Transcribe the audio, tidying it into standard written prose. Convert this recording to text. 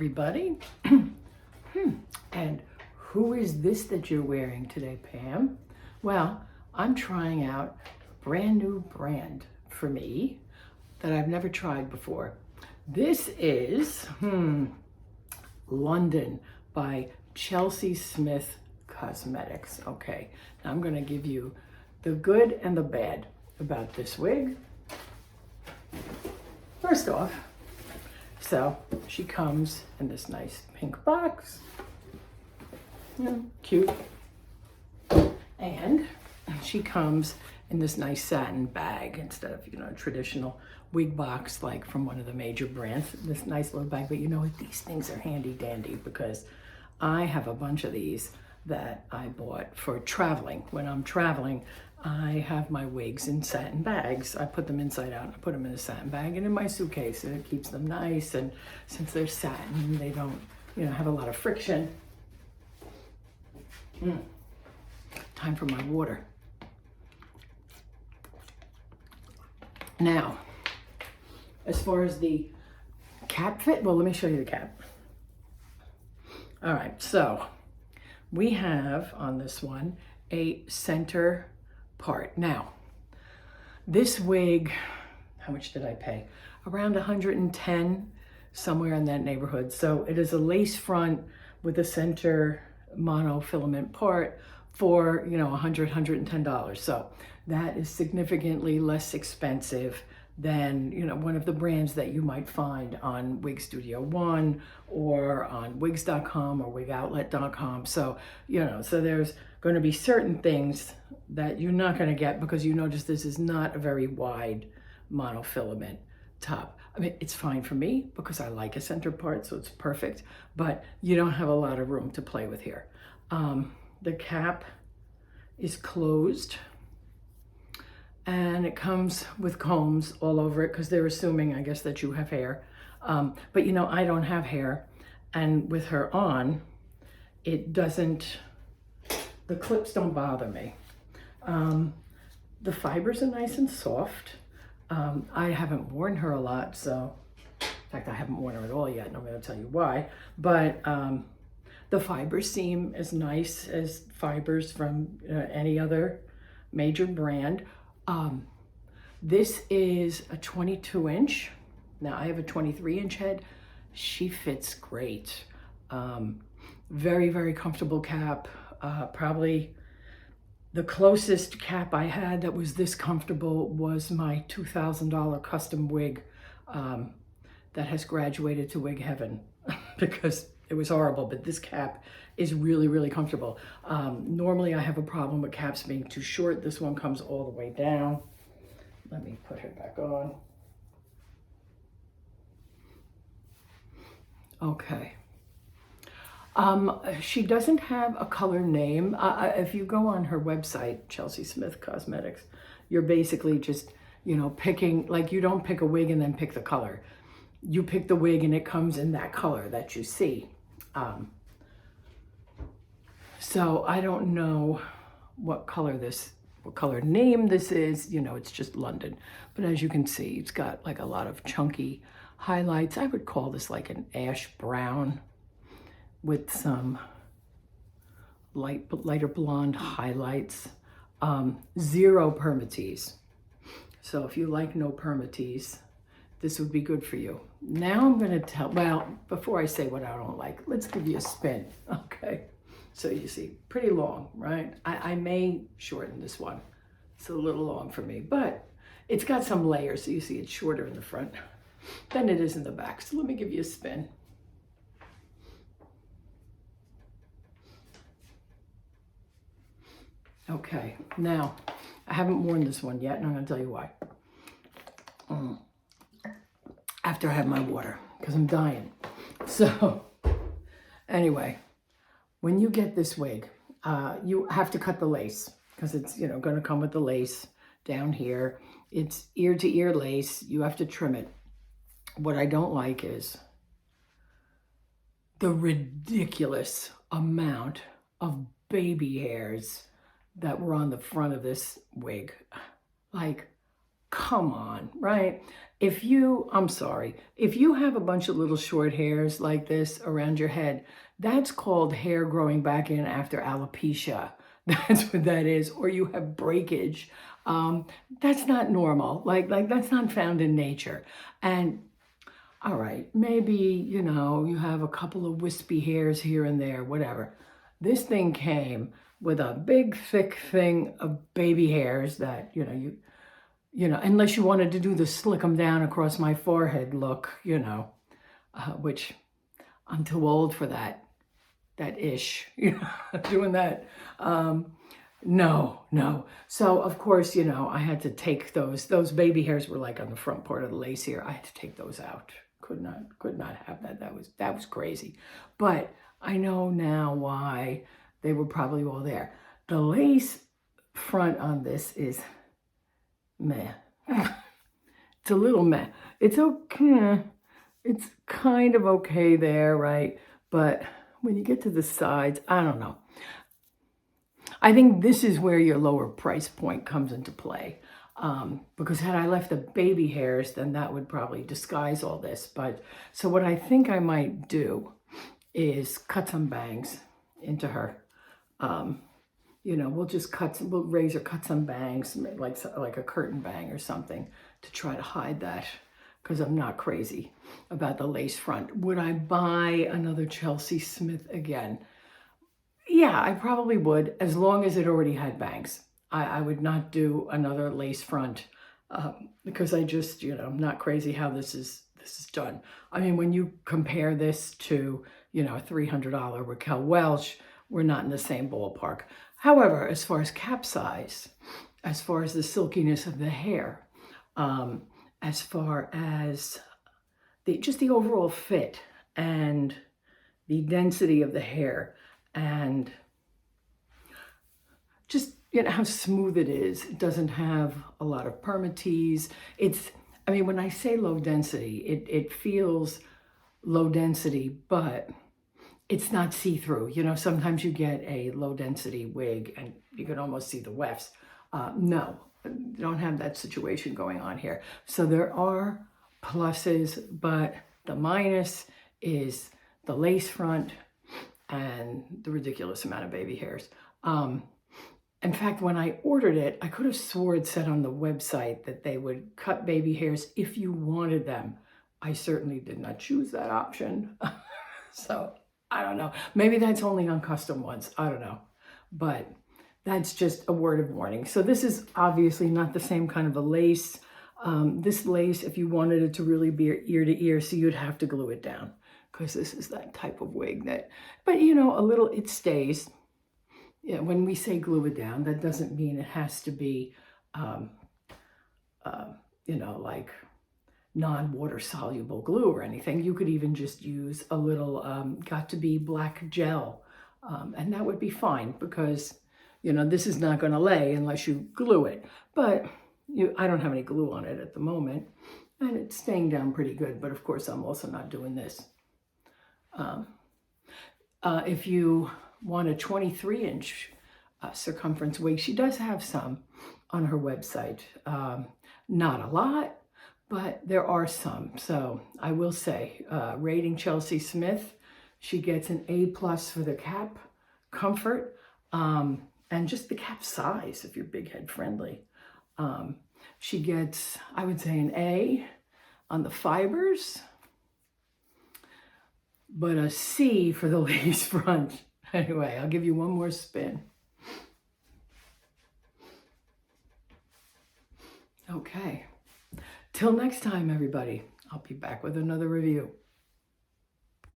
everybody. And who is this that you're wearing today, Pam? Well, I'm trying out a brand new brand for me that I've never tried before. This is London by Chelsey Smith Cosmetics. Okay, now I'm gonna give you the good and the bad about this wig. First off, so she comes in this nice pink box. Cute. And she comes in this nice satin bag instead of, a traditional wig box like from one of the major brands. This nice little bag, but you know what? These things are handy dandy because I have a bunch of these that I bought for traveling. When I'm traveling, I have my wigs in satin bags. I put them inside out and I put them in a satin bag and in my suitcase, and it keeps them nice. And since they're satin, they don't, have a lot of friction. Time for my water. Now, as far as the cap fit, well, let me show you the cap. All right, so we have on this one a center part. Now, this wig, how much did I pay? Around 110, somewhere in that neighborhood. So it is a lace front with a center monofilament part for, $100, $110. So that is significantly less expensive than, one of the brands that you might find on Wig Studio One or on wigs.com or wigoutlet.com. So, so there's going to be certain things that you're not going to get because just this is not a very wide monofilament top. I mean, it's fine for me because I like a center part, so it's perfect, but you don't have a lot of room to play with here. The cap is closed and it comes with combs all over it because they're assuming, I guess, that you have hair. But I don't have hair, and with her on, it doesn't, the clips don't bother me. The fibers are nice and soft. I haven't worn her a lot, so, in fact, I haven't worn her at all yet, and I'm gonna tell you why. But the fibers seem as nice as fibers from any other major brand. This is a 22-inch. Now, I have a 23-inch head. She fits great. Very, very comfortable cap. Probably the closest cap I had that was this comfortable was my $2,000 custom wig that has graduated to wig heaven because it was horrible, but this cap is really, really comfortable. Normally I have a problem with caps being too short. This one comes all the way down. Let me put her back on. Okay. She doesn't have a color name. If you go on her website, Chelsey Smith Cosmetics, you're basically just, picking, like you don't pick a wig and then pick the color. You pick the wig and it comes in that color that you see. So I don't know what color name this is. It's just London. But as you can see, it's got like a lot of chunky highlights. I would call this like an ash brown with some lighter blonde highlights. Zero permatease. So if you like no permatease, this would be good for you. Now I'm going to well, before I say what I don't like, let's give you a spin, okay? So you see, pretty long, right? I may shorten this one. It's a little long for me, but it's got some layers, so you see it's shorter in the front than it is in the back. So let me give you a spin. Okay, now, I haven't worn this one yet, and I'm going to tell you why. After I have my water, because I'm dying. So, anyway, when you get this wig, you have to cut the lace, because it's, going to come with the lace down here. It's ear-to-ear lace. You have to trim it. What I don't like is the ridiculous amount of baby hairs that were on the front of this wig. Like, come on, right? I'm sorry, if you have a bunch of little short hairs like this around your head, that's called hair growing back in after alopecia. That's what that is. Or you have breakage. That's not normal. Like that's not found in nature. And all right, maybe, you have a couple of wispy hairs here and there, whatever. This thing came with a big, thick thing of baby hairs that, unless you wanted to do the slick them down across my forehead look, which I'm too old for that ish, doing that. No. So of course, I had to take those baby hairs were like on the front part of the lace here. I had to take those out. Could not have that. That was crazy. But I know now why they were probably all there. The lace front on this is meh. It's a little meh. It's okay. It's kind of okay there, right? But when you get to the sides, I don't know. I think this is where your lower price point comes into play. Because had I left the baby hairs, then that would probably disguise all this. But so what I think I might do is cut some bangs into her. We'll razor cut some bangs, like a curtain bang or something, to try to hide that, because I'm not crazy about the lace front. Would I buy another Chelsey Smith again? Yeah, I probably would, as long as it already had bangs. I would not do another lace front because I just, I'm not crazy how this is done. I mean, when you compare this to, a $300 Raquel Welch, we're not in the same ballpark. However, as far as cap size, as far as the silkiness of the hair, as far as the overall fit and the density of the hair, and just how smooth it is. It doesn't have a lot of permatease. When I say low density, it feels low density, but it's not see-through. Sometimes you get a low density wig and you can almost see the wefts. No, you don't have that situation going on here. So there are pluses, but the minus is the lace front and the ridiculous amount of baby hairs. In fact, when I ordered it, I could have swore it said on the website that they would cut baby hairs if you wanted them. I certainly did not choose that option. So I don't know. Maybe that's only on custom ones. I don't know. But that's just a word of warning. So this is obviously not the same kind of a lace. This lace, if you wanted it to really be ear to ear, so you'd have to glue it down, because this is that type of wig but a little, it stays. Yeah, when we say glue it down, that doesn't mean it has to be, like non-water soluble glue or anything. You could even just use a little got to be black gel, and that would be fine, because, this is not going to lay unless you glue it. But I don't have any glue on it at the moment, and it's staying down pretty good. But of course, I'm also not doing this. If you want a 23-inch circumference wig, she does have some on her website. Not a lot, but there are some. So I will say, rating Chelsey Smith, she gets an A+ for the cap comfort, and just the cap size if you're big head friendly. She gets, I would say, an A on the fibers, but a C for the lace front. Anyway, I'll give you one more spin. Okay. Till next time, everybody. I'll be back with another review.